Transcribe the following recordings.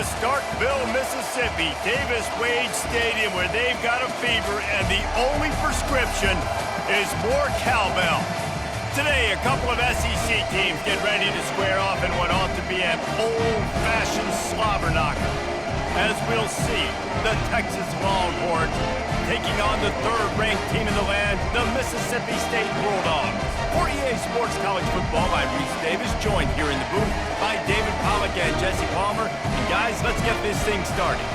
to Starkville, Mississippi, Davis Wade Stadium, where they've got a fever, and the only prescription is more cowbell. Today, a couple of SEC teams get ready to square off in what ought to be an old-fashioned slobber knocker. As we'll see, the Texas Longhorns taking on the third-ranked team in the land, the Mississippi State Bulldogs. For EA Sports College Football, I'm Reese Davis, joined here in the booth by David Pollack and Jesse Palmer. And guys, let's get this thing started.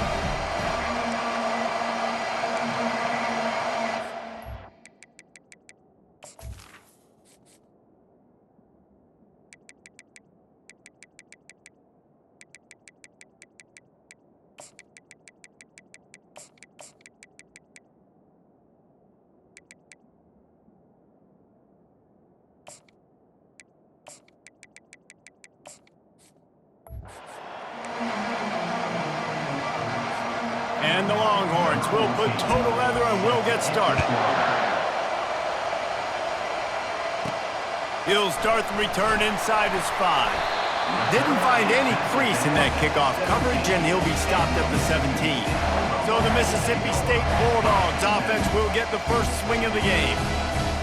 And the Longhorns will put total leather and we'll get started. He'll start the return inside his 5. Didn't find any crease in that kickoff coverage, and he'll be stopped at the 17. So the Mississippi State Bulldogs offense will get the first swing of the game.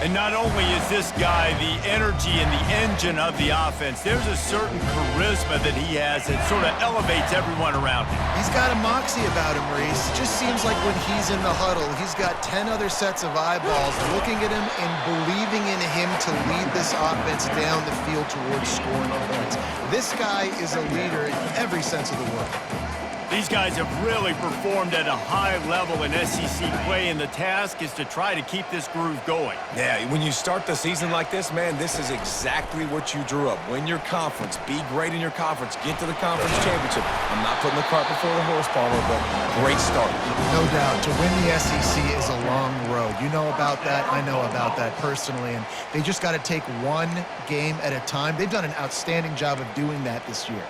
And not only is this guy the energy and the engine of the offense, there's a certain charisma that he has that sort of elevates everyone around him. He's got a moxie about him, Reese. Just seems like when he's in the huddle, he's got 10 other sets of eyeballs looking at him and believing in him to lead this offense down the field towards scoring points. This guy is a leader in every sense of the word. These guys have really performed at a high level in SEC play, and the task is to try to keep this groove going. Yeah, when you start the season like this, man, this is exactly what you drew up. Win your conference, be great in your conference, get to the conference championship. I'm not putting the cart before the horse, Palmer, but great start. No doubt. To win the SEC is a long road. You know about that. I know about that personally, and they just got to take one game at a time. They've done an outstanding job of doing that this year.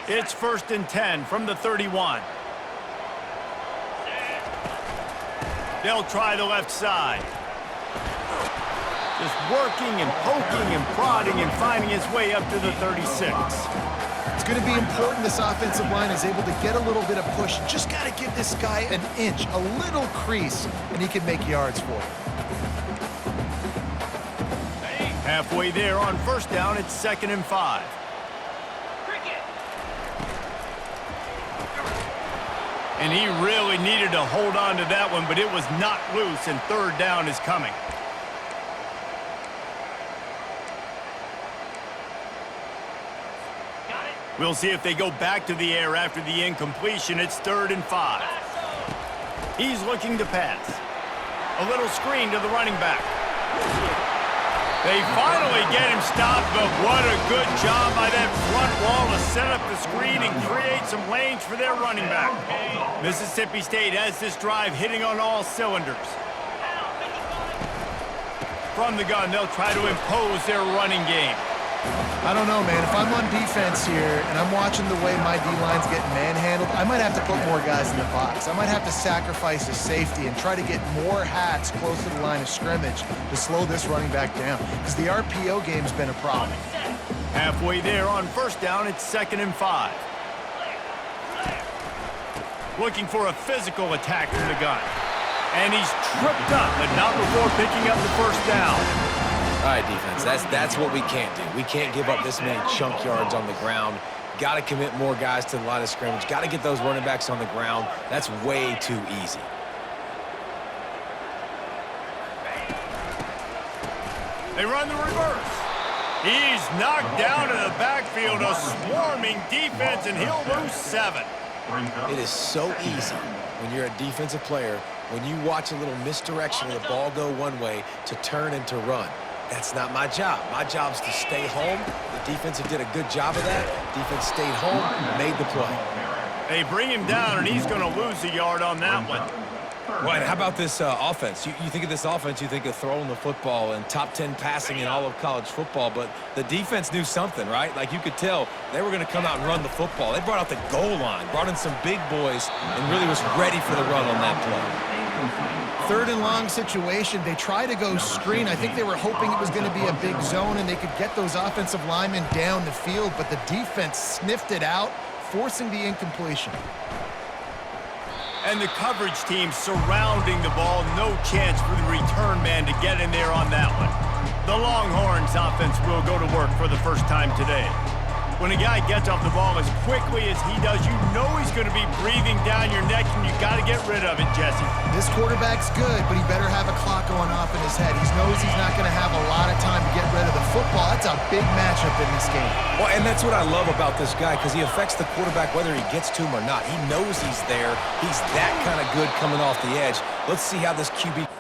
It's 1st and 10 from the 31. They'll try the left side. Just working and poking and prodding and finding his way up to the 36. It's going to be important this offensive line is able to get a little bit of push. Just got to give this guy an inch, a little crease, and he can make yards for it. Halfway there on 1st down, it's 2nd and 5. And he really needed to hold on to that one, but it was not loose, and 3rd down is coming. We'll see if they go back to the air after the incompletion. It's 3rd and 5. He's looking to pass. A little screen to the running back. They finally get him stopped, but what a good job by that front wall to set up the screen and create some lanes for their running back. Mississippi State has this drive hitting on all cylinders. From the gun, they'll try to impose their running game. I don't know, man. If I'm on defense here and I'm watching the way my D-line's getting manhandled, I might have to put more guys in the box. I might have to sacrifice a safety and try to get more hats close to the line of scrimmage to slow this running back down, because the RPO game's been a problem. Halfway there on 1st down, it's 2nd and 5. Looking for a physical attack from the gun. And he's tripped up, but not before picking up the 1st down. All right, defense, that's what we can't do. We can't give up this many chunk yards on the ground. Got to commit more guys to the line of scrimmage. Got to get those running backs on the ground. That's way too easy. They run the reverse. He's knocked down in the backfield, a swarming defense, and he'll lose 7. It is so easy when you're a defensive player, when you watch a little misdirection of the ball go one way, to turn and to run. That's not my job. My job is to stay home. The defensive did a good job of that. Defense stayed home, made the play. They bring him down, and he's going to lose a yard on that one. Well, and how about this offense? You think of this offense, you think of throwing the football and top 10 passing in all of college football, but the defense knew something, right? Like, you could tell they were going to come out and run the football. They brought out the goal line, brought in some big boys, and really was ready for the run on that play. 3rd and long situation. They try to go screen. I think they were hoping it was going to be a big zone and they could get those offensive linemen down the field, but the defense sniffed it out, forcing the incompletion. And the coverage team surrounding the ball. No chance for the return man to get in there on that one. The Longhorns offense will go to work for the first time today. When a guy gets off the ball as quickly as he does, you know he's going to be breathing down your neck, and you got to get rid of it, Jesse. This quarterback's good, but he better have a clock going off in his head. He knows he's not going to have a lot of time to get rid of the football. That's a big matchup in this game. Well, and that's what I love about this guy, because he affects the quarterback whether he gets to him or not. He knows he's there. He's that kind of good coming off the edge. Let's see how this QB...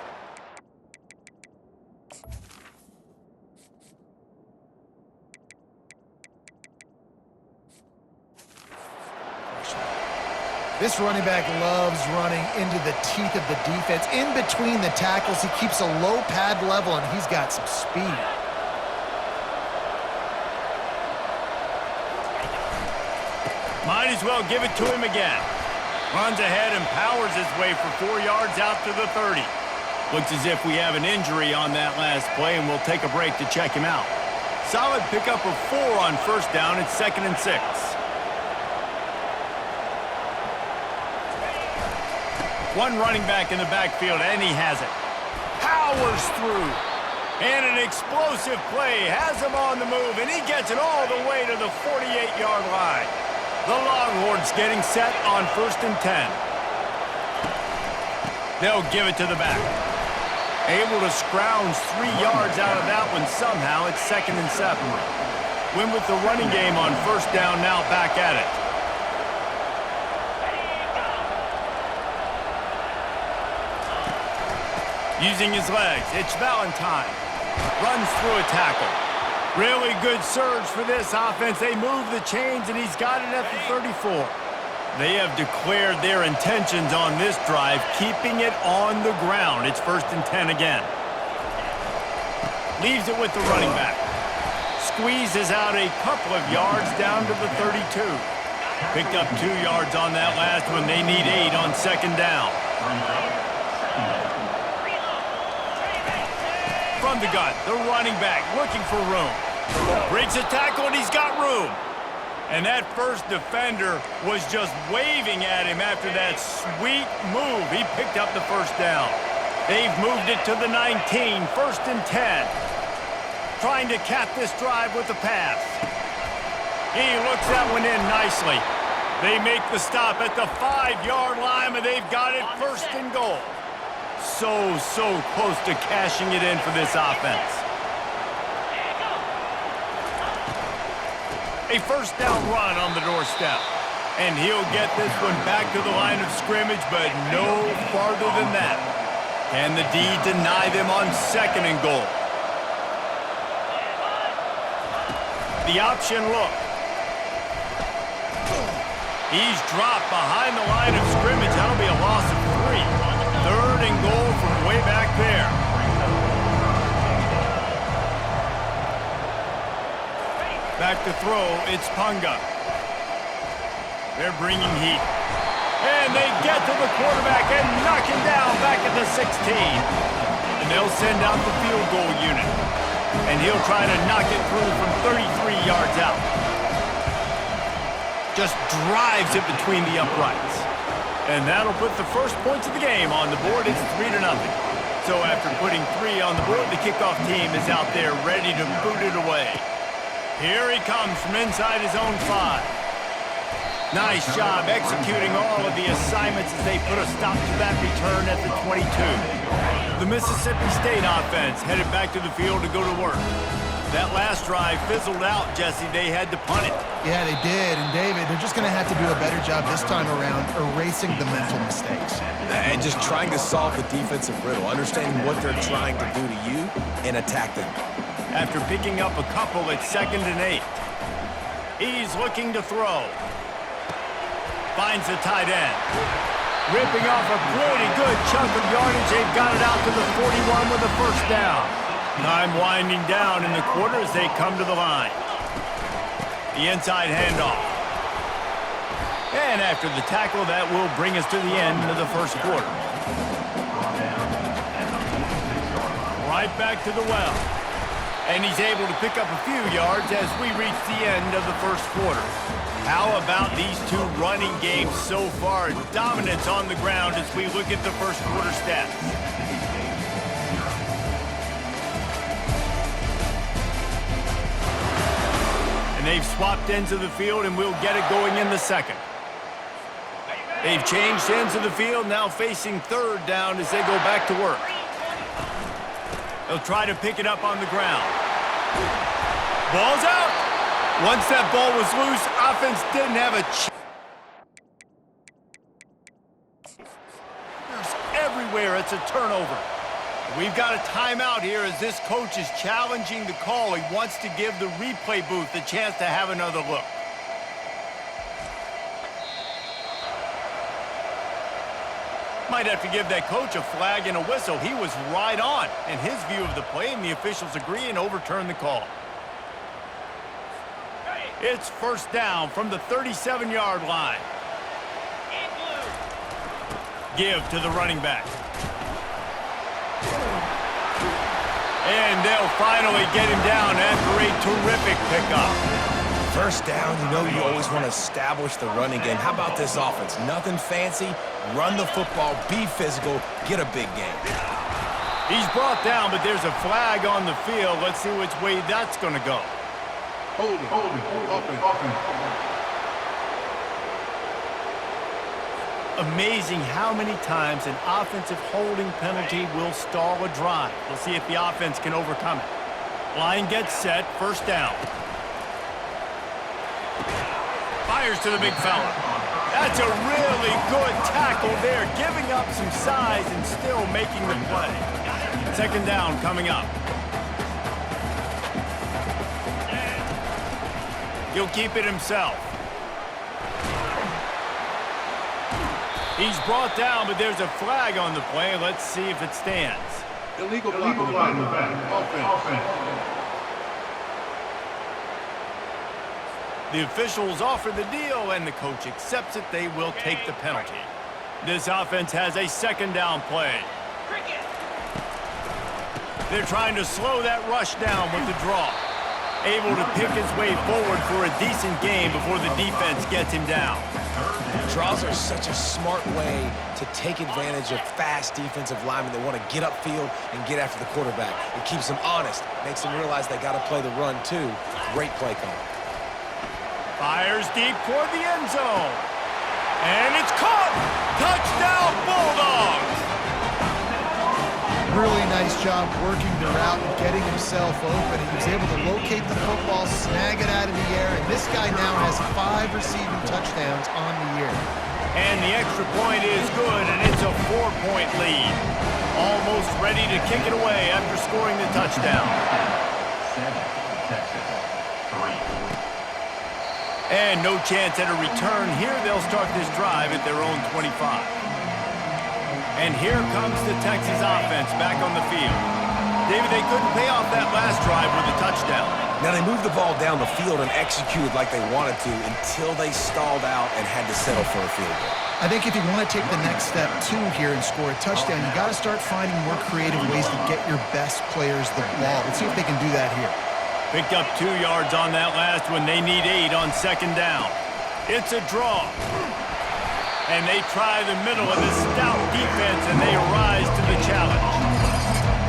This running back loves running into the teeth of the defense. In between the tackles, he keeps a low pad level, and he's got some speed. Might as well give it to him again. Runs ahead and powers his way for 4 yards out to the 30. Looks as if we have an injury on that last play, and we'll take a break to check him out. Solid pickup of 4 on first down. It's 2nd and 6. One running back in the backfield, and he has it. Powers through. And an explosive play. Has him on the move, and he gets it all the way to the 48-yard line. The Longhorns getting set on 1st and 10. They'll give it to the back. Able to scrounge 3 yards out of that one somehow. It's 2nd and 7. Win with the running game on first down, now back at it. Using his legs, it's Valentine. Runs through a tackle. Really good surge for this offense. They move the chains, and he's got it at the 34. They have declared their intentions on this drive, keeping it on the ground. It's 1st and 10 again. Leaves it with the running back. Squeezes out a couple of yards down to the 32. Picked up 2 yards on that last one. They need 8 on 2nd down. From the gun, the running back looking for room. Breaks a tackle, and he's got room. And that first defender was just waving at him after that sweet move. He picked up the first down. They've moved it to the 19, 1st and 10. Trying to cap this drive with the pass. He looks that one in nicely. They make the stop at the 5-yard line, and they've got it 1st and goal. So close to cashing it in for this offense. A first down run on the doorstep. And he'll get this one back to the line of scrimmage, but no farther than that. Can the D deny them on 2nd and goal? The option look. He's dropped behind the line of scrimmage. That'll be a loss of 3. 3rd and goal from way back there. Back to throw, it's Punga. They're bringing heat. And they get to the quarterback and knock him down back at the 16. And they'll send out the field goal unit. And he'll try to knock it through from 33 yards out. Just drives it between the uprights. And that'll put the first points of the game on the board. It's 3-0. So after putting 3 on the board, the kickoff team is out there ready to boot it away. Here he comes from inside his own 5. Nice job executing all of the assignments as they put a stop to that return at the 22. The Mississippi State offense headed back to the field to go to work. That last drive fizzled out, Jesse. They had to punt it. Yeah, they did. And, David, they're just going to have to do a better job this time around erasing the mental mistakes. And just trying to solve the defensive riddle, understanding what they're trying to do to you and attack them. After picking up a couple, it's 2nd and 8. He's looking to throw. Finds the tight end. Ripping off a pretty good chunk of yardage. They've got it out to the 41 with a first down. Time winding down in the quarter as they come to the line. The inside handoff. And after the tackle, that will bring us to the end of the first quarter. Right back to the well. And he's able to pick up a few yards as we reach the end of the first quarter. How about these two running games so far? Dominance on the ground as we look at the first quarter stats. And they've swapped ends of the field, and we'll get it going in the second. They've changed ends of the field, now facing third down as they go back to work. They'll try to pick it up on the ground. Ball's out. Once that ball was loose, offense didn't have a chance. Everywhere, it's a turnover. We've got a timeout here as this coach is challenging the call. He wants to give the replay booth a chance to have another look. Might have to give that coach a flag and a whistle. He was right on in his view of the play, and the officials agree and overturn the call. It's first down from the 37-yard line. Give to the running back. And they'll finally get him down after a terrific pickup. First down, you always want to establish the running game. How about this offense? Nothing fancy. Run the football, be physical, get a big game. He's brought down, but there's a flag on the field. Let's see which way that's going to go. Holding. Amazing how many times an offensive holding penalty will stall a drive. We'll see if the offense can overcome it. Line gets set, first down. Fires to the big fella. That's a really good tackle there, giving up some size and still making the play. Second down coming up. He'll keep it himself. He's brought down, but there's a flag on the play. Let's see if it stands. Illegal blocking. Offense. The officials offer the deal, and the coach accepts it. They will take the penalty. This offense has a second down play. They're trying to slow that rush down with the draw. Able to pick his way forward for a decent game before the defense gets him down. Draws are such a smart way to take advantage of fast defensive linemen that want to get upfield and get after the quarterback. It keeps them honest, makes them realize they got to play the run too. Great play call. Fires deep toward the end zone. And it's caught! Touchdown, Bulldogs! Really nice job working the route and getting himself open. He was able to locate the football, snag it out of the air, and this guy now has 5 receiving touchdowns on the year. And the extra point is good, and it's a 4-point lead. Almost ready to kick it away after scoring the touchdown. And no chance at a return here. They'll start this drive at their own 25. And here comes the Texas offense back on the field. David, they couldn't pay off that last drive with a touchdown. Now they moved the ball down the field and executed like they wanted to until they stalled out and had to settle for a field goal. I think if you want to take the next step, too, here and score a touchdown, you got to start finding more creative ways to get your best players the ball. Let's see if they can do that here. Picked up 2 yards on that last one. They need 8 on second down. It's a draw. And they try the middle of this stout defense, and they rise to the challenge.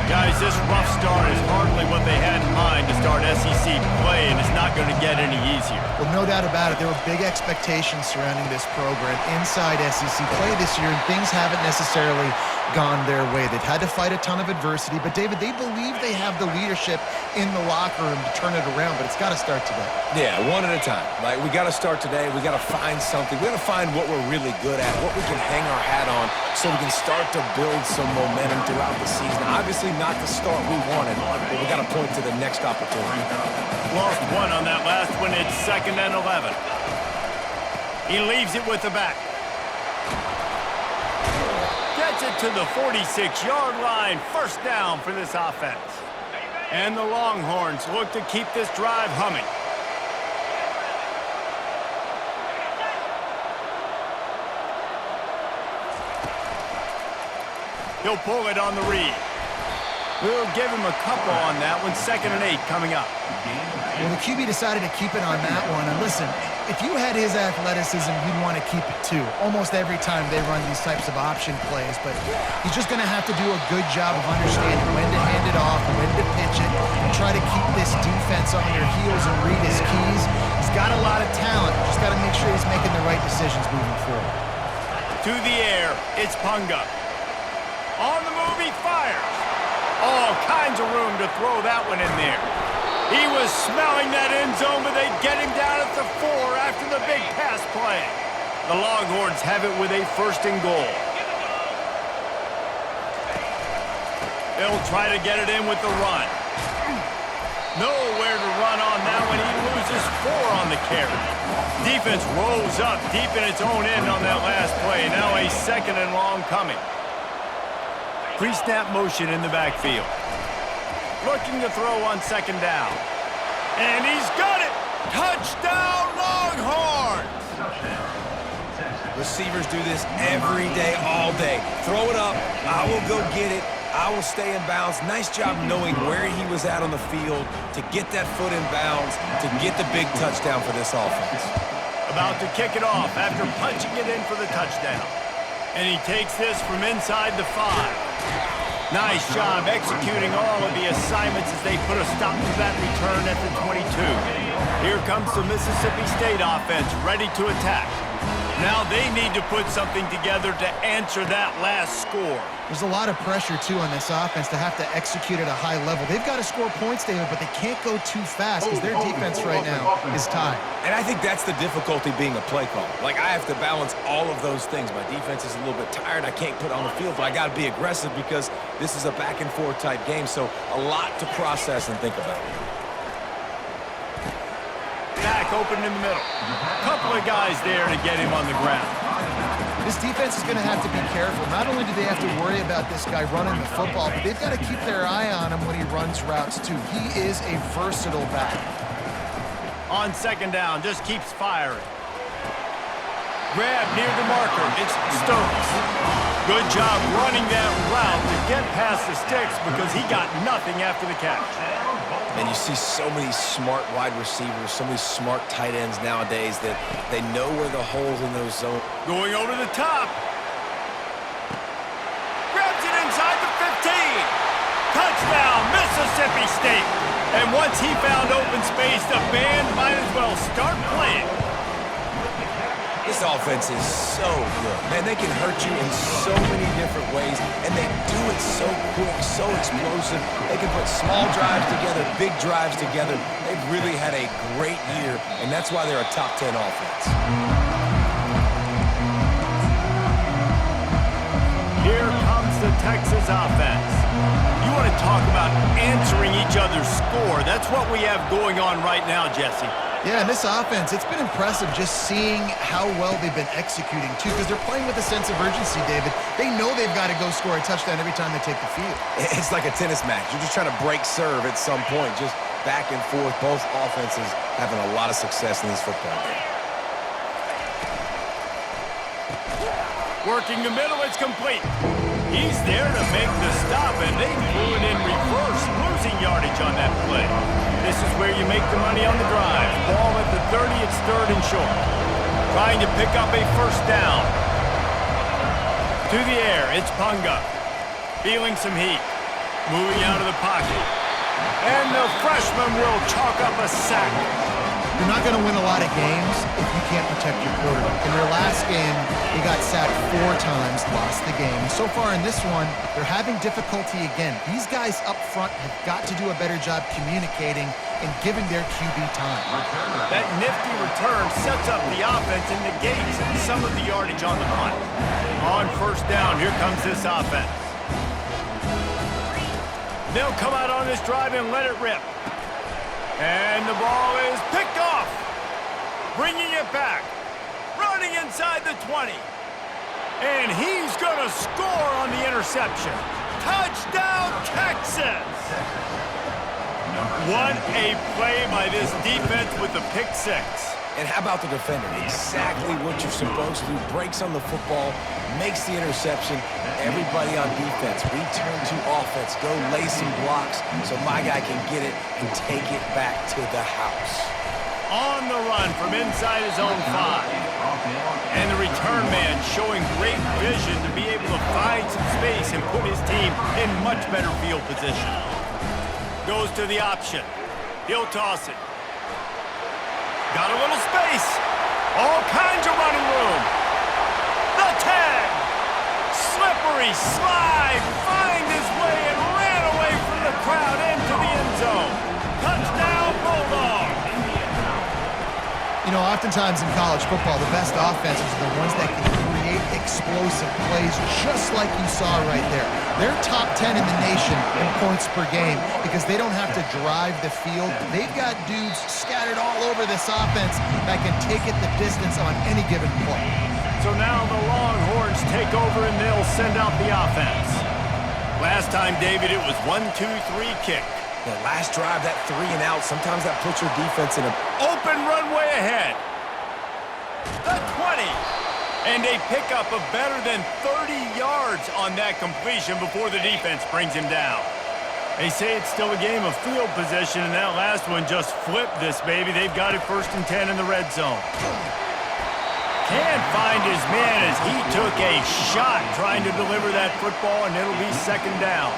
Guys, this rough start is hardly what they had in mind to start SEC play, and it's not going to get any easier. Well, no doubt about it. There were big expectations surrounding this program inside SEC play this year, and things haven't necessarily gone their way. They've had to fight a ton of adversity, but David, they believe they have the leadership in the locker room to turn it around, but it's got to start today. Yeah, one at a time. Like, we got to start today. We got to find something. We got to find what we're really good at, what we can hang our hat on, so we can start to build some momentum throughout the season. Obviously, not the start we wanted, but we got to point to the next opportunity. Lost 1 on that last one. It's 2nd and 11. He leaves it with the back. Gets it to the 46-yard line. First down for this offense. And the Longhorns look to keep this drive humming. He'll pull it on the read. We'll give him a couple on that one. 2nd and 8 coming up. Well, the QB decided to keep it on that one. And listen, if you had his athleticism, you'd want to keep it too. Almost every time they run these types of option plays. But he's just going to have to do a good job of understanding when to hand it off, when to pitch it, and try to keep this defense on their heels and read his keys. He's got a lot of talent. Just got to make sure he's making the right decisions moving forward. To the air, it's Punga. On the move, he fires. All kinds of room to throw that one in there. He was smelling that end zone, but they get him down at the 4 after the big pass play. The Longhorns have it with a 1st and goal. They'll try to get it in with the run. Nowhere to run on that one. He loses 4 on the carry. Defense rolls up deep in its own end on that last play. Now a 2nd and long coming. Pre-snap motion in the backfield. Looking to throw on 2nd down. And he's got it! Touchdown, Longhorns! Receivers do this every day, all day. Throw it up. I will go get it. I will stay in bounds. Nice job knowing where he was at on the field to get that foot in bounds, to get the big touchdown for this offense. About to kick it off after punching it in for the touchdown. And he takes this from inside the 5. Nice job executing all of the assignments as they put a stop to that return at the 22. Here comes the Mississippi State offense ready to attack. Now they need to put something together to answer that last score. There's a lot of pressure, too, on this offense to have to execute at a high level. They've got to score points, David, but they can't go too fast because their defense right now is tied. And I think that's the difficulty being a play caller. Like, I have to balance all of those things. My defense is a little bit tired. I can't put on the field, but I got to be aggressive because this is a back-and-forth type game, so a lot to process and think about. Back open in the middle. Couple of guys there to get him on the ground. This defense is going to have to be careful. Not only do they have to worry about this guy running the football, but they've got to keep their eye on him when he runs routes, too. He is a versatile back. On 2nd down, just keeps firing. Grab near the marker. It's Stokes. Good job running that route to get past the sticks because he got nothing after the catch. And you see so many smart wide receivers, so many smart tight ends nowadays that they know where the holes in those zones. Going over the top. Grabs it inside the 15. Touchdown, Mississippi State. And once he found open space, the band might as well start playing. This offense is so good. Man, they can hurt you in so many different ways, and they do it so quick, so explosive. They can put small drives together, big drives together. They've really had a great year, and that's why they're a top 10 offense. Here comes the Texas offense. You want to talk about answering each other's score. That's what we have going on right now, Jesse. Yeah, and this offense, it's been impressive just seeing how well they've been executing, too, because they're playing with a sense of urgency, David. They know they've got to go score a touchdown every time they take the field. It's like a tennis match. You're just trying to break serve at some point, just back and forth. Both offenses having a lot of success in this football game. Working the middle, it's complete. He's there to make the stop, and they threw it in reverse, losing yardage on that play. This is where you make the money on the drive. Ball at the 30, it's 3rd and short. Trying to pick up a 1st down. To the air, it's Punga. Feeling some heat. Moving out of the pocket. And the freshman will chalk up a sack. You're not going to win a lot of games if you can't protect your quarterback. In their last game, they got sacked 4 times, lost the game. So far in this one, they're having difficulty again. These guys up front have got to do a better job communicating and giving their QB time. That nifty return sets up the offense and negates some of the yardage on the punt. On 1st down, here comes this offense. They'll come out on this drive and let it rip. And the ball is picked off. Bringing it back. Running inside the 20. And he's going to score on the interception. Touchdown, Texas! What a play by this defense with the pick 6. And how about the defender? Exactly what you're supposed to do. Breaks on the football, makes the interception. Everybody on defense, we turn to offense. Go lay some blocks so my guy can get it and take it back to the house. On the run from inside his own 5. And the return man showing great vision to be able to find some space and put his team in much better field position. Goes to the option. He'll toss it. Got a little space. All kinds of running room. The tag. Slippery slide. Find his way and ran away from the crowd into the end zone. Touchdown, Bulldogs. You know, oftentimes in college football, the best offenses are the ones that can create explosive plays, just like you saw right there. They're top 10 in the nation in points per game because they don't have to drive the field. They've got dudes scattered all over this offense that can take it the distance on any given play. So now the Longhorns take over and they'll send out the offense. Last time, David, it was 1-2-3 kick. The last drive, that 3 and out, sometimes that puts your defense in a open runway ahead. The 20. And a pickup of better than 30 yards on that completion before the defense brings him down. They say it's still a game of field position, and that last one just flipped this baby. They've got it 1st and 10 in the red zone. Can't find his man as he took a shot trying to deliver that football, and it'll be 2nd down.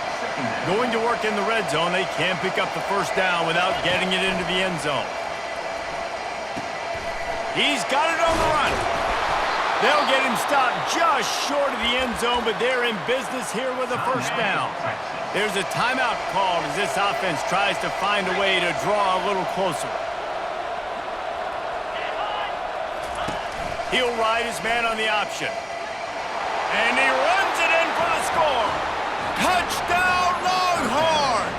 Going to work in the red zone, they can't pick up the 1st down without getting it into the end zone. He's got it on the run. They'll get him stopped just short of the end zone, but they're in business here with a 1st down. There's a timeout called as this offense tries to find a way to draw a little closer. He'll ride his man on the option. And he runs it in for the score. Touchdown, Longhorns!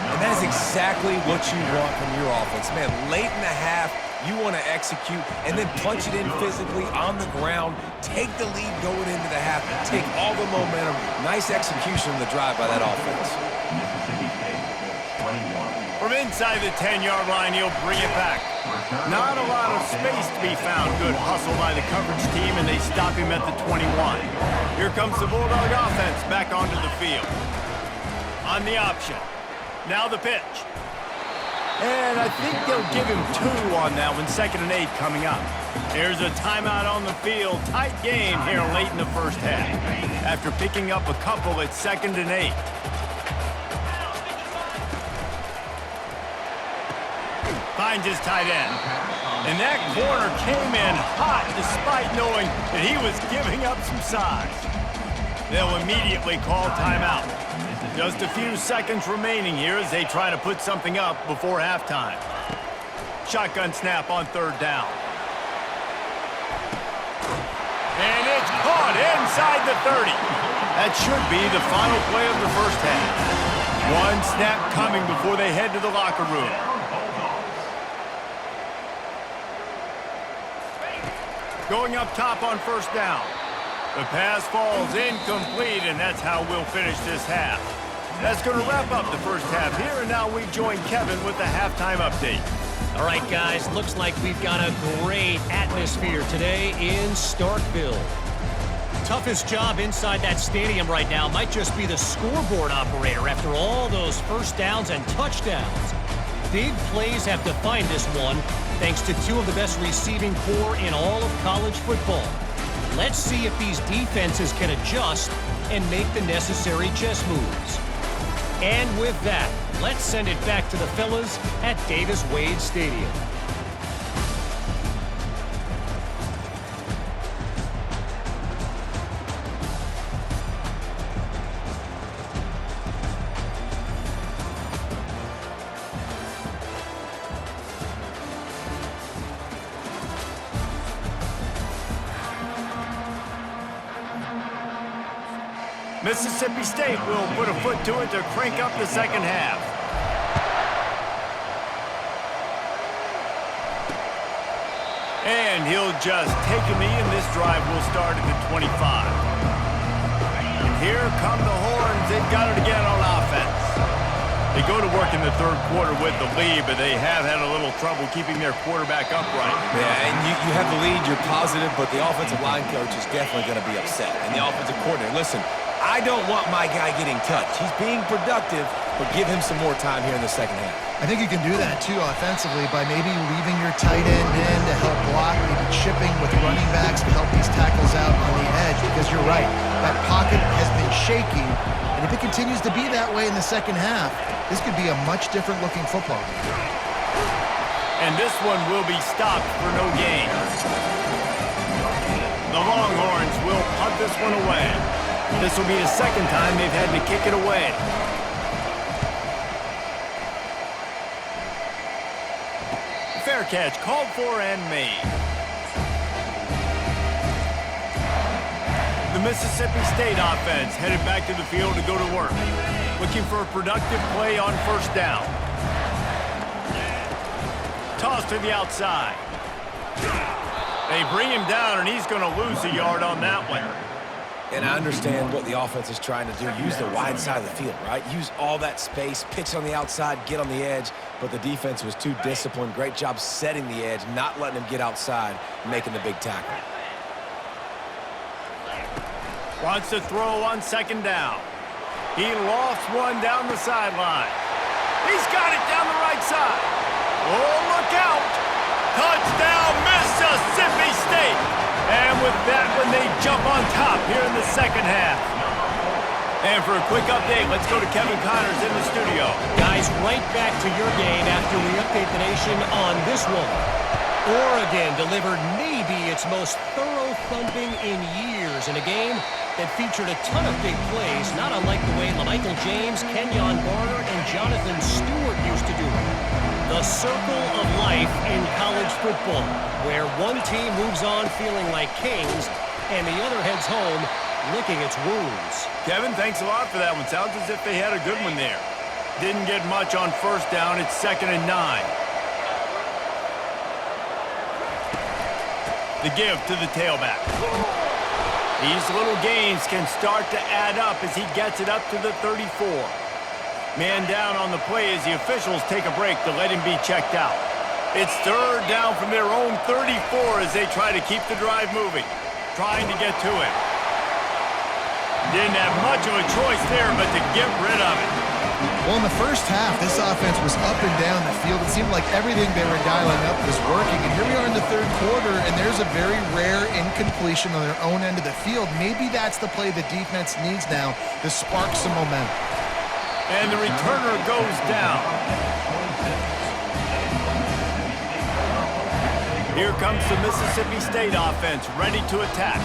And that is exactly what you want from your offense. Man, late in the half, you want to execute and then punch it in physically on the ground, take the lead going into the half, take all the momentum. Nice execution of the drive by that offense. From inside the 10-yard line, he'll bring it back. Not a lot of space to be found. Good hustle by the coverage team, and they stop him at the 21. Here comes the Bulldog offense back onto the field. On the option. Now the pitch. And I think they'll give him 2 on that one. 2nd and 8 coming up. There's a timeout on the field. Tight game here late in the 1st half. After picking up a couple at 2nd and 8. Finds his tight end. And that corner came in hot despite knowing that he was giving up some size. They'll immediately call timeout. Just a few seconds remaining here as they try to put something up before halftime. Shotgun snap on 3rd down. And it's caught inside the 30. That should be the final play of the 1st half. One snap coming before they head to the locker room. Going up top on 1st down. The pass falls incomplete, and that's how we'll finish this half. That's going to wrap up the 1st half here, and now we join Kevin with the halftime update. All right, guys, looks like we've got a great atmosphere today in Starkville. Toughest job inside that stadium right now might just be the scoreboard operator after all those 1st downs and touchdowns. Big plays have defined this one, thanks to 2 of the best receiving corps in all of college football. Let's see if these defenses can adjust and make the necessary chess moves. And with that, let's send it back to the fellas at Davis-Wade Stadium. Mississippi State will put a foot to it to crank up the 2nd half. And he'll just take a knee, and this drive will start at the 25. And here come the Horns. They've got it again on offense. They go to work in the third quarter with the lead, but they have had a little trouble keeping their quarterback upright. Yeah, and you have the lead, you're positive, but the offensive line coach is definitely going to be upset. And the offensive coordinator, listen, I don't want my guy getting touched. He's being productive, but give him some more time here in the second half. I think you can do that, too, offensively, by maybe leaving your tight end in to help block, maybe chipping with running backs to help these tackles out on the edge, because you're right, that pocket has been shaky, and if it continues to be that way in the second half, this could be a much different-looking football game. And this one will be stopped for no gain. The Longhorns will punt this one away. This will be the second time they've had to kick it away. Fair catch called for and made. The Mississippi State offense headed back to the field to go to work, looking for a productive play on first down. Toss to the outside. They bring him down, and he's going to lose a yard on that one. And I understand what the offense is trying to do. Use the wide side of the field, right? Use all that space, pitch on the outside, get on the edge. But the defense was too disciplined. Great job setting the edge, not letting him get outside, making the big tackle. Wants to throw on second down. He lofts one down the sideline. He's got it down the right side. Oh, look out! Touchdown, Mississippi State! And with that one, they jump on top here in the second half. And for a quick update, let's go to Kevin Connors in the studio. Guys, right back to your game after we update the nation on this one. Oregon delivered maybe its most thorough thumping in years in a game that featured a ton of big plays, not unlike the way LaMichael James, Kenyon Barner, and Jonathan Stewart used to do it. The circle of life in college football, where one team moves on feeling like kings and the other heads home licking its wounds. Kevin, thanks a lot for that one. Sounds as if they had a good one there. Didn't get much on first down. It's 2nd and 9. The give to the tailback. These little gains can start to add up as he gets it up to the 34. Man down on the play as the officials take a break to let him be checked out. It's third down from their own 34 as they try to keep the drive moving, trying to get to it. Didn't have much of a choice there but to get rid of it. Well, in the first half, this offense was up and down the field. It seemed like everything they were dialing up was working. And here we are in the third quarter, and there's a very rare incompletion on their own end of the field. Maybe that's the play the defense needs now to spark some momentum. And the returner goes down. Here comes the Mississippi State offense, ready to attack.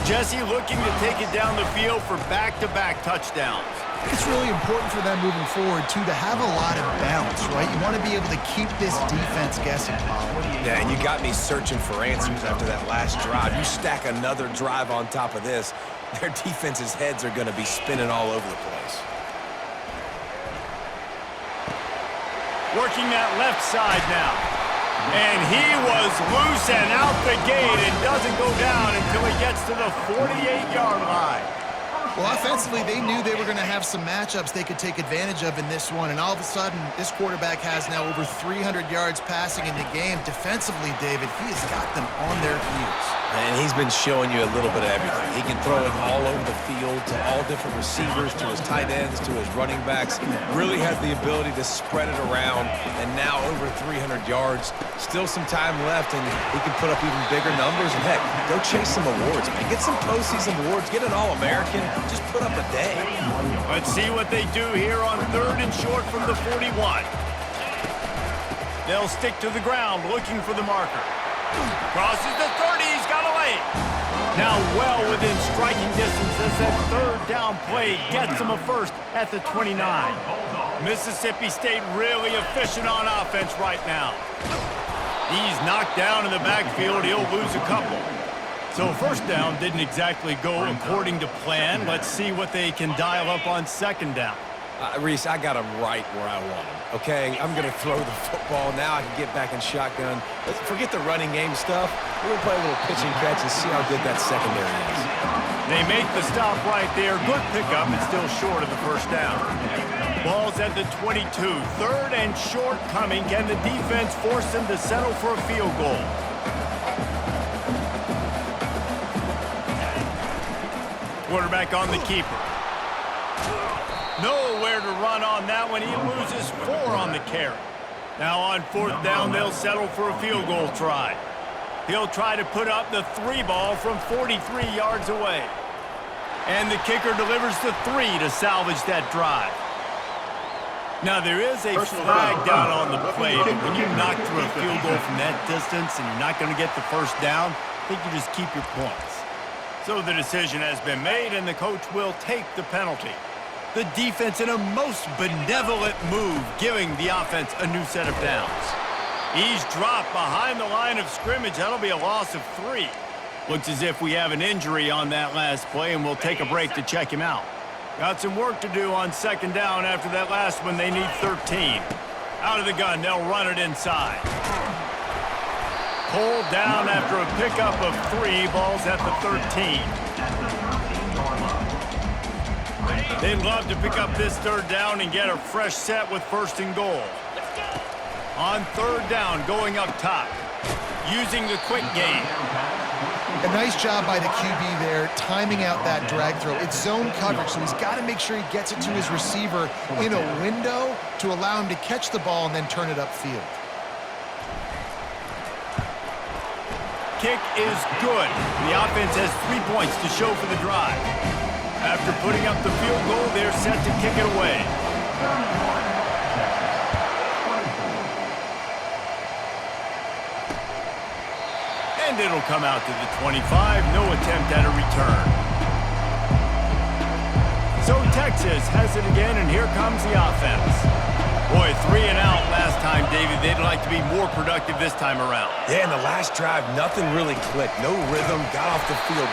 Jesse looking to take it down the field for back-to-back touchdowns. It's really important for them moving forward, too, to have a lot of balance, right? You want to be able to keep this defense guessing, Pollard. Yeah, and you got me searching for answers after that last drive. You stack another drive on top of this, their defense's heads are going to be spinning all over the place. Working that left side now. And he was loose and out the gate and doesn't go down until he gets to the 48-yard line. Well, offensively, they knew they were going to have some matchups they could take advantage of in this one, and all of a sudden, this quarterback has now over 300 yards passing in the game. Defensively, David, he has got them on their heels. And he's been showing you a little bit of everything. He can throw it all over the field to all different receivers, to his tight ends, to his running backs. Really has the ability to spread it around, and now over 300 yards. Still some time left, and he can put up even bigger numbers. And heck, go chase some awards, man. Get some postseason awards. Get an All-American. Just put up a day. Let's see what they do here on 3rd and short from the 41. They'll stick to the ground looking for the marker. Crosses the 30, he's got a lane. Now well within striking distance as that third down play gets him a first at the 29. Mississippi State really efficient on offense right now. He's knocked down in the backfield, he'll lose a couple. So first down didn't exactly go according to plan. Let's see what they can dial up on second down. Reese, I got him right where I want him, okay? I'm going to throw the football. Now I can get back in shotgun. Let's forget the running game stuff. We're going to play a little pitch and catch and see how good that secondary is. They make the stop right there. Good pickup. It's still short of the first down. Ball's at the 22. Third and short coming. Can the defense force them to settle for a field goal? Quarterback on the keeper. Nowhere to run on that one. He loses 4 on the carry. Now on 4th down, they'll settle for a field goal try. He'll try to put up the 3 ball from 43 yards away. And the kicker delivers the 3 to salvage that drive. Now, there is a flag down on the play, but when you knock through a field goal from that distance and you're not going to get the first down, I think you just keep your points. So the decision has been made, and the coach will take the penalty. The defense in a most benevolent move, giving the offense a new set of downs. He's dropped behind the line of scrimmage. That'll be a loss of 3. Looks as if we have an injury on that last play, and we'll take a break to check him out. Got some work to do on 2nd down after that last one. They need 13. Out of the gun, they'll run it inside. Pulled down after a pickup of 3. Ball's at the 13. They'd love to pick up this 3rd down and get a fresh set with 1st and goal. On 3rd down, going up top. Using the quick game. A nice job by the QB there, timing out that drag throw. It's zone coverage, so he's got to make sure he gets it to his receiver in a window to allow him to catch the ball and then turn it upfield. Kick is good. The offense has 3 points to show for the drive. After putting up the field goal, they're set to kick it away. And it'll come out to the 25. No attempt at a return. So Texas has it again, and here comes the offense. Boy, 3 and out last time, David. They'd like to be more productive this time around. Yeah, in the last drive, nothing really clicked. No rhythm, got off the field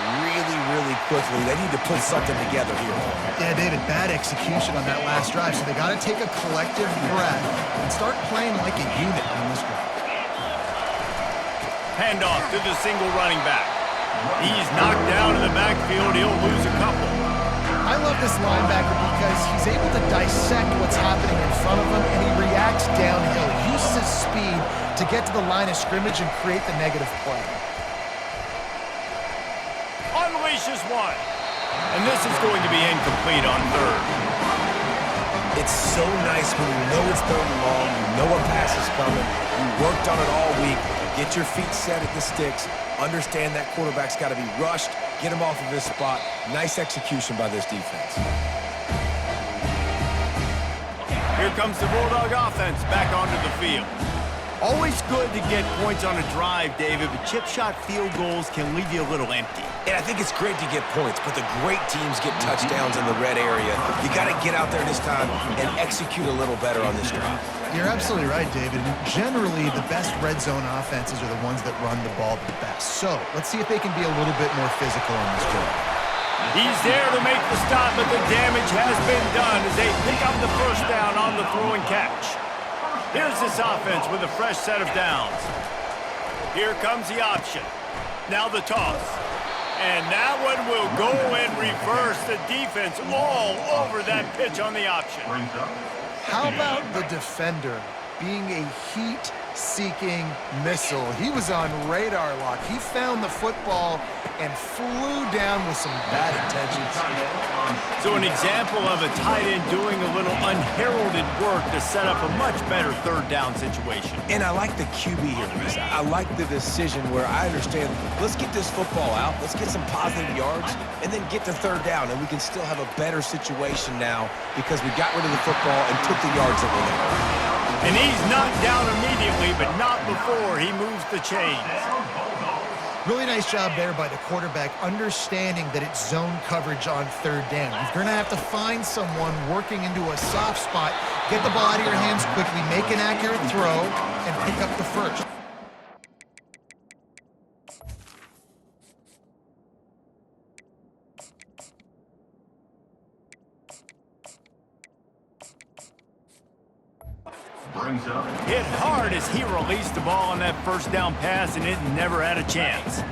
really quickly. They need to put something together here. Yeah, David, bad execution on that last drive, so they got to take a collective breath and start playing like a unit on this drive. Handoff to the single running back. He's knocked down in the backfield. He'll lose a couple. I love this linebacker because he's able to dissect what's happening in front of him, and he reacts downhill. He uses his speed to get to the line of scrimmage and create the negative play. Unleashes 1. And this is going to be incomplete on 3rd. It's so nice when you know it's 3rd and long, you know a pass is coming, you worked on it all week, get your feet set at the sticks, understand that quarterback's got to be rushed, get him off of his spot. Nice execution by this defense. Here comes the Bulldog offense back onto the field. Always good to get points on a drive, David, but chip shot field goals can leave you a little empty. And I think it's great to get points, but the great teams get touchdowns in the red area. You got to get out there this time and execute a little better on this drive. You're absolutely right, David. Generally, the best red zone offenses are the ones that run the ball the best. So let's see if they can be a little bit more physical on this drive. He's there to make the stop, but the damage has been done as they pick up the 1st down on the throw and catch. Here's this offense with a fresh set of downs. Here comes the option. Now the toss. And that one will go in reverse. The defense all over that pitch on the option. How about the defender being a heat-seeking missile? He was on radar lock. He found the football and flew down with some bad intentions. So an example of a tight end doing a little unheralded work to set up a much better 3rd down situation. And I like the QB here, Reese. I like the decision where I understand, let's get this football out, let's get some positive yards, and then get to 3rd down, and we can still have a better situation now because we got rid of the football and took the yards that were there. And he's knocked down immediately, but not before he moves the chains. Really nice job there by the quarterback, understanding that it's zone coverage on 3rd down. You're going to have to find someone working into a soft spot, get the ball out of your hands quickly, make an accurate throw, and pick up the 1st. Hit hard as he released the ball on that 1st down pass, and it never had a chance.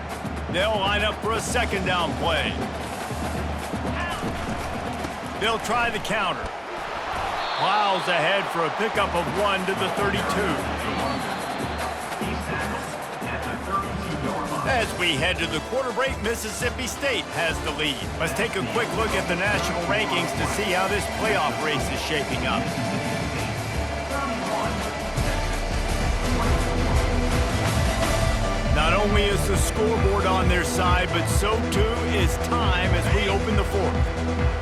They'll line up for a 2nd down play. They'll try the counter. plows ahead for a pickup of 1 to the 32. As we head to the quarter break, Mississippi State has the lead. Let's take a quick look at the national rankings to see how this playoff race is shaping up. Not only is the scoreboard on their side, but so too is time as we open the fourth.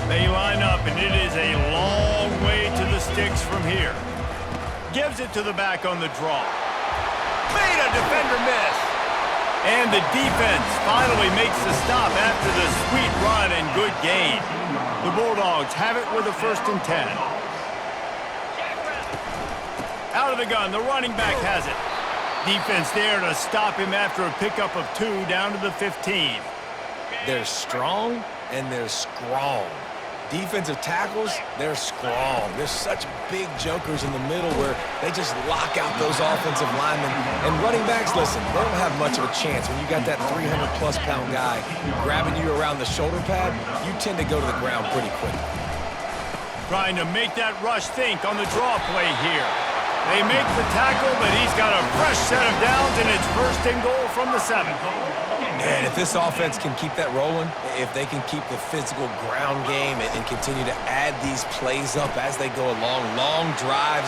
They line up, and it is a long way to the sticks from here. Gives it to the back on the draw. Made a defender miss. And the defense finally makes the stop after the sweet run and good gain. The Bulldogs have it with a 1st and 10. Out of the gun, the running back has it. Defense there to stop him after a pickup of 2 down to the 15. They're strong and they're strong. Defensive tackles, they're strong. There's such big jokers in the middle where they just lock out those offensive linemen. And running backs, listen, they don't have much of a chance. When you got that 300-plus pound guy grabbing you around the shoulder pad, you tend to go to the ground pretty quickly. Trying to make that rush think on the draw play here. They make the tackle, but he's got a fresh set of downs, and it's 1st and goal from the 7. And if this offense can keep that rolling, if they can keep the physical ground game and continue to add these plays up as they go along, long drives.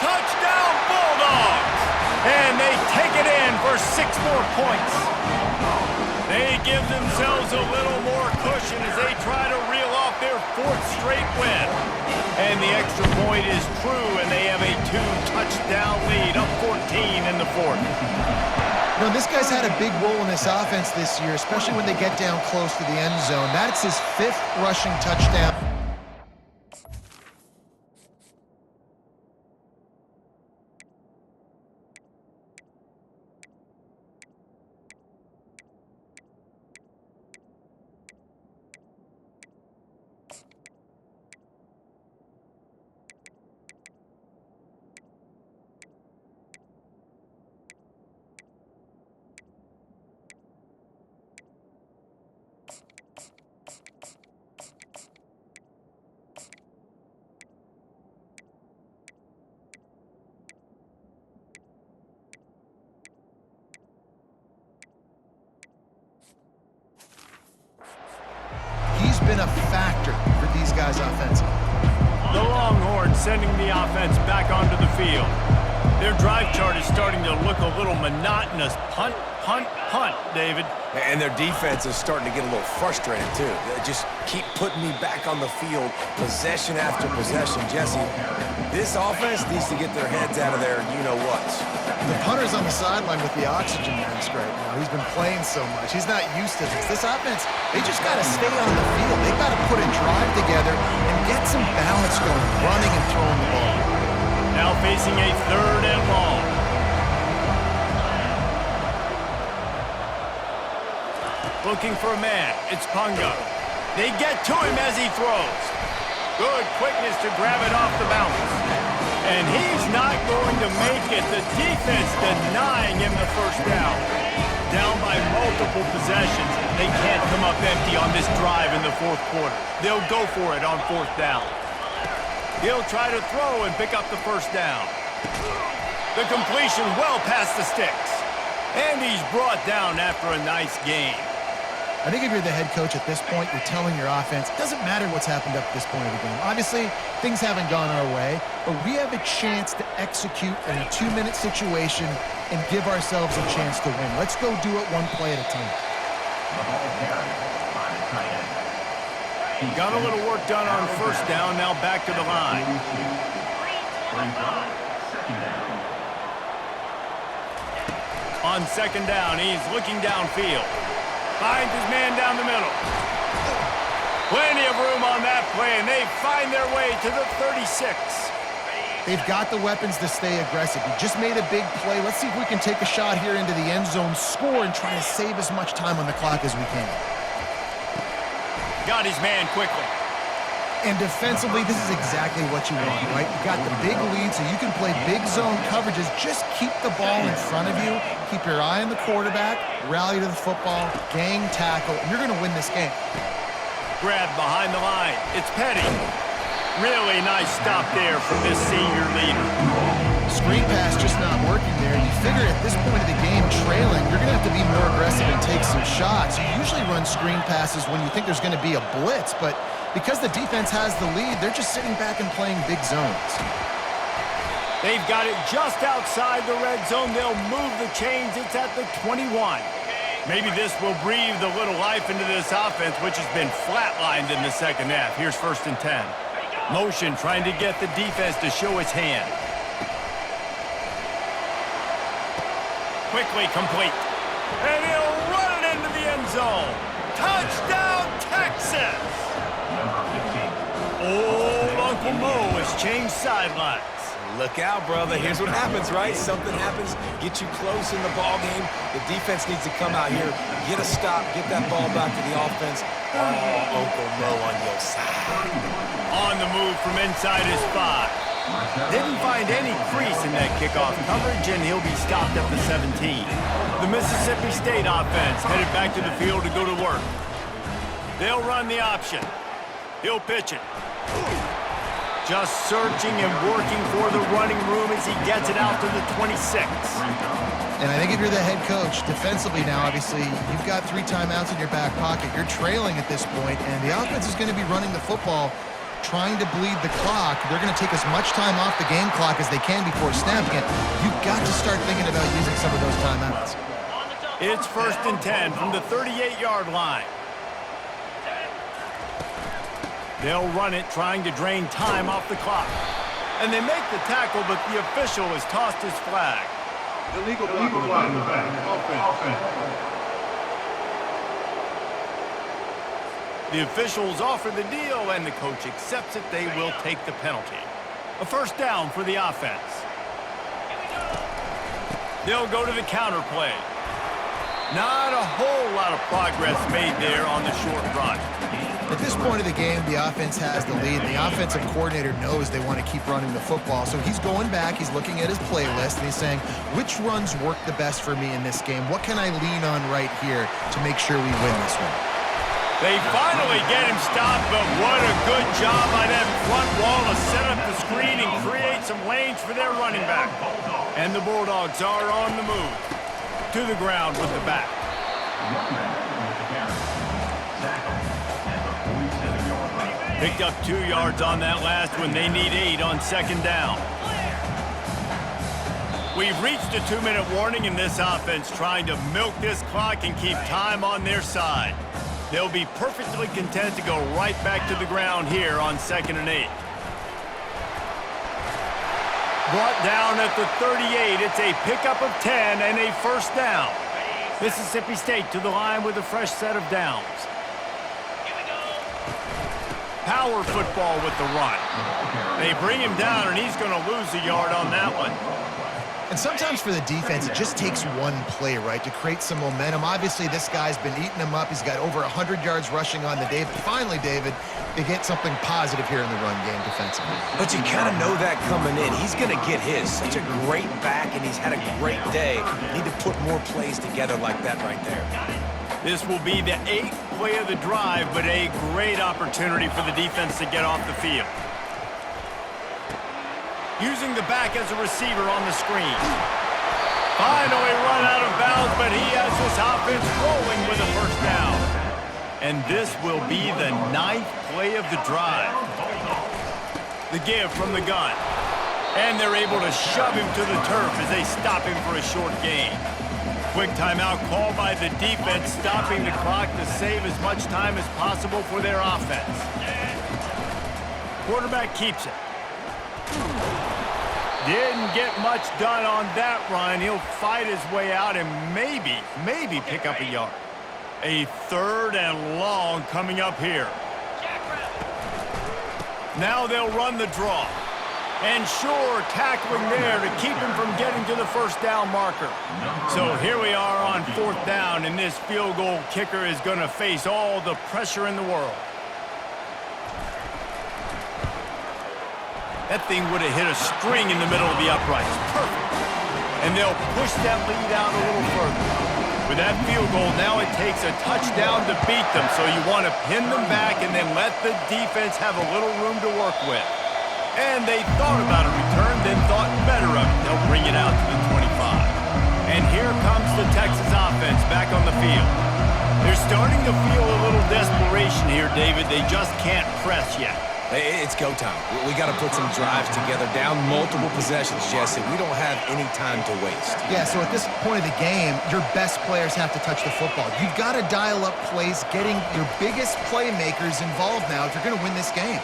Touchdown, Bulldogs! And they take it in for 6 more points. They give themselves a little more cushion as they try to reel off their 4th straight win. And the extra point is true, and they have a 2-touchdown lead, up 14 in the 4th. You know, this guy's had a big role in this offense this year, especially when they get down close to the end zone. That's his 5th rushing touchdown. He's been a factor for these guys offensively. The Longhorns sending the offense back onto the field. Their drive chart is starting to look a little monotonous. Punt, punt, punt, David. And their defense is starting to get a little frustrated, too. They just keep putting me back on the field, possession after possession. Jesse, this offense needs to get their heads out of there, you-know-what. The punter's on the sideline with the oxygen mask right now. He's been playing so much. He's not used to this. This offense, they just got to stay on the field. They've got to put a drive together and get some balance going, running and throwing the ball. Now facing a 3rd and long. Looking for a man. It's Punga. They get to him as he throws. Good quickness to grab it off the bounce. And he's not going to make it. The defense denying him the 1st down. Down by multiple possessions. They can't come up empty on this drive in the 4th quarter. They'll go for it on 4th down. He'll try to throw and pick up the 1st down. The completion well past the sticks. And he's brought down after a nice gain. I think if you're the head coach at this point, you're telling your offense, it doesn't matter what's happened up to this point of the game. Obviously, things haven't gone our way, but we have a chance to execute in a 2-minute situation and give ourselves a chance to win. Let's go do it one play at a time. Got a little work done on 1st down, now back to the line. On 2nd down, he's looking downfield. Finds his man down the middle. Plenty of room on that play, and they find their way to the 36. They've got the weapons to stay aggressive. We just made a big play. Let's see if we can take a shot here into the end zone, score, and try to save as much time on the clock as we can. Got his man quickly. And defensively, this is exactly what you want, right? You got the big lead, so you can play big zone coverages. Just keep the ball in front of you. Keep your eye on the quarterback. Rally to the football. Gang tackle. And you're going to win this game. Grab behind the line. It's Petty. Really nice stop there from this senior leader. Screen pass just not working there. You figure at this point of the game, trailing, you're going to have to be more aggressive and take some shots. You usually run screen passes when you think there's going to be a blitz, but because the defense has the lead, they're just sitting back and playing big zones. They've got it just outside the red zone. They'll move the chains. It's at the 21. Maybe this will breathe a little life into this offense, which has been flatlined in the second half. Here's 1st and 10. Motion trying to get the defense to show its hand. Quickly complete. And he'll run it into the end zone. Touchdown, Texas! Old Uncle Mo has changed sidelines. Look out, brother. Here's what happens, right? Something happens, get you close in the ball game. The defense needs to come out here, get a stop, get that ball back to the offense. Oh, Uncle Mo on your side. On the move from inside his 5. Didn't find any crease in that kickoff coverage, and he'll be stopped at the 17. The Mississippi State offense headed back to the field to go to work. They'll run the option. He'll pitch it. Just searching and working for the running room as he gets it out to the 26. And I think if you're the head coach, defensively now, obviously, you've got 3 timeouts in your back pocket. You're trailing at this point, and the offense is going to be running the football, trying to bleed the clock. They're going to take as much time off the game clock as they can before snapping it. You've got to start thinking about using some of those timeouts. It's 1st and 10 from the 38-yard line. They'll run it, trying to drain time off the clock. And they make the tackle, but the official has tossed his flag. Illegal block in the back. Offense. The officials offer the deal, and the coach accepts it. They will take the penalty. A 1st down for the offense. They'll go to the counter play. Not a whole lot of progress made there on the short run. At this point of the game, the offense has the lead. The offensive coordinator knows they want to keep running the football. So he's going back, he's looking at his playlist, and he's saying, which runs work the best for me in this game? What can I lean on right here to make sure we win this one? They finally get him stopped, but what a good job by that front wall to set up the screen and create some lanes for their running back. And the Bulldogs are on the move. To the ground with the back. Picked up 2 yards on that last one. They need 8 on 2nd down. We've reached a 2-minute warning in this offense, trying to milk this clock and keep time on their side. They'll be perfectly content to go right back to the ground here on 2nd and 8. Brought down at the 38. It's a pickup of 10 and a 1st down. Mississippi State to the line with a fresh set of downs. Power football with the run. They bring him down, and he's going to lose a yard on that one. And sometimes for the defense, it just takes one play, right, to create some momentum. Obviously, this guy's been eating them up. He's got over 100 yards rushing on the day. But finally, David, they get something positive here in the run game defensively. But you kind of know that coming in. He's going to get his. Such a great back, and he's had a great day. Need to put more plays together like that right there. This will be the 8th play of the drive, but a great opportunity for the defense to get off the field. Using the back as a receiver on the screen. Finally run out of bounds, but he has this offense rolling with a 1st down. And this will be the 9th play of the drive. The give from the gun. And they're able to shove him to the turf as they stop him for a short gain. Quick timeout called by the defense, stopping the clock to save as much time as possible for their offense. Quarterback keeps it. Didn't get much done on that run. He'll fight his way out and maybe pick up a yard. A 3rd and long coming up here. Now they'll run the draw. And sure, tackling there to keep him from getting to the 1st down marker. So here we are on 4th down, and this field goal kicker is going to face all the pressure in the world. That thing would have hit a string in the middle of the uprights. Perfect. And they'll push that lead out a little further. With that field goal, now it takes a touchdown to beat them, so you want to pin them back and then let the defense have a little room to work with. And they thought about a return, then thought better of it. They'll bring it out to the 25. And here comes the Texas offense back on the field. They're starting to feel a little desperation here, David. They just can't press yet. It's go time. We got to put some drives together, down multiple possessions, Jesse. We don't have any time to waste. Yeah, so at this point of the game, your best players have to touch the football. You've got to dial up plays, getting your biggest playmakers involved now if you're going to win this game.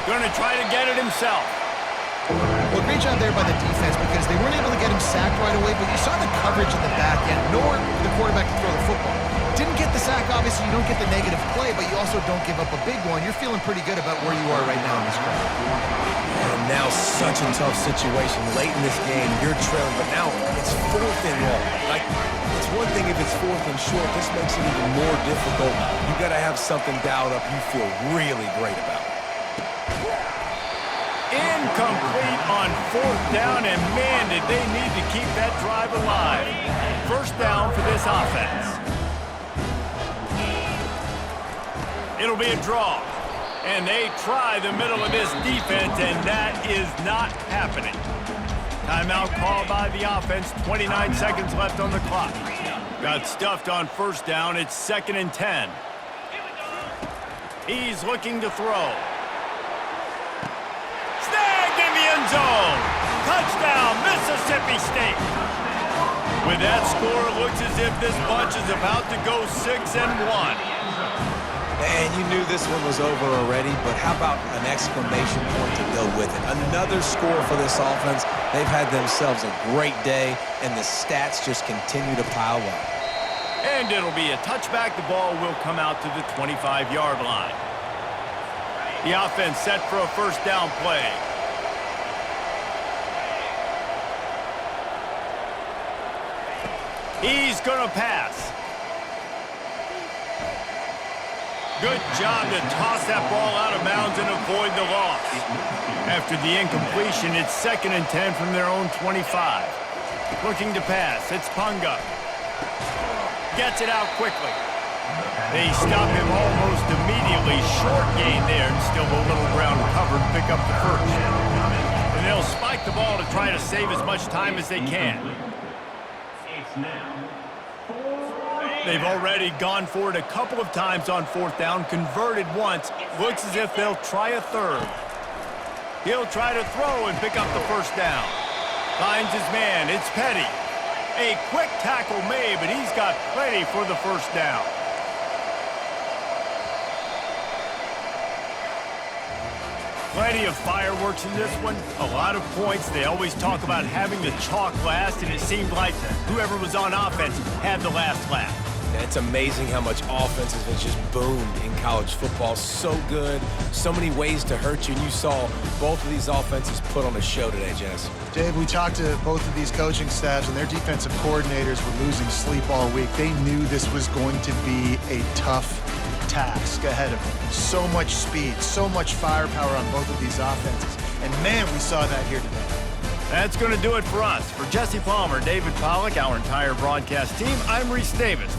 Going to try to get it himself. Well, great job there by the defense because they weren't able to get him sacked right away, but you saw the coverage in the back end, nor the quarterback to throw the football. Didn't get the sack, obviously you don't get the negative play, but you also don't give up a big one. You're feeling pretty good about where you are right now in this game. And now such a tough situation. Late in this game, you're trailing, but now it's 4th and long. Like, it's one thing if it's 4th and short. This makes it even more difficult. You got to have something dialed up you feel really great about. Incomplete on 4th down, and man, did they need to keep that drive alive. First down for this offense. It'll be a draw. And they try the middle of this defense, and that is not happening. Timeout called by the offense. 29 seconds left on the clock. Got stuffed on first down. It's 2nd and 10. He's looking to throw. Snagged in the end zone. Touchdown, Mississippi State. With that score, it looks as if this bunch is about to go 6-1. And you knew this one was over already, but how about an exclamation point to go with it? Another score for this offense. They've had themselves a great day, and the stats just continue to pile up. And it'll be a touchback. The ball will come out to the 25-yard line. The offense set for a first down play. He's going to pass. Good job to toss that ball out of bounds and avoid the loss. After the incompletion, it's 2nd and 10 from their own 25. Looking to pass. It's Punga. Gets it out quickly. They stop him almost immediately. Short gain there, and still a little ground covered. Pick up the first. And they'll spike the ball to try to save as much time as they can. They've already gone for it a couple of times on 4th down, converted once. Looks as if they'll try a third. He'll try to throw and pick up the first down. Finds his man. It's Petty. A quick tackle made, but he's got plenty for the first down. Plenty of fireworks in this one. A lot of points. They always talk about having the chalk last, and it seemed like whoever was on offense had the last laugh. And it's amazing how much offense has been just boomed in college football. So good, so many ways to hurt you, and you saw both of these offenses put on a show today, Jess. Dave, we talked to both of these coaching staffs, and their defensive coordinators were losing sleep all week. They knew this was going to be a tough task ahead of them. So much speed, so much firepower on both of these offenses. And man, we saw that here today. That's going to do it for us. For Jesse Palmer, David Pollack, our entire broadcast team, I'm Reese Davis.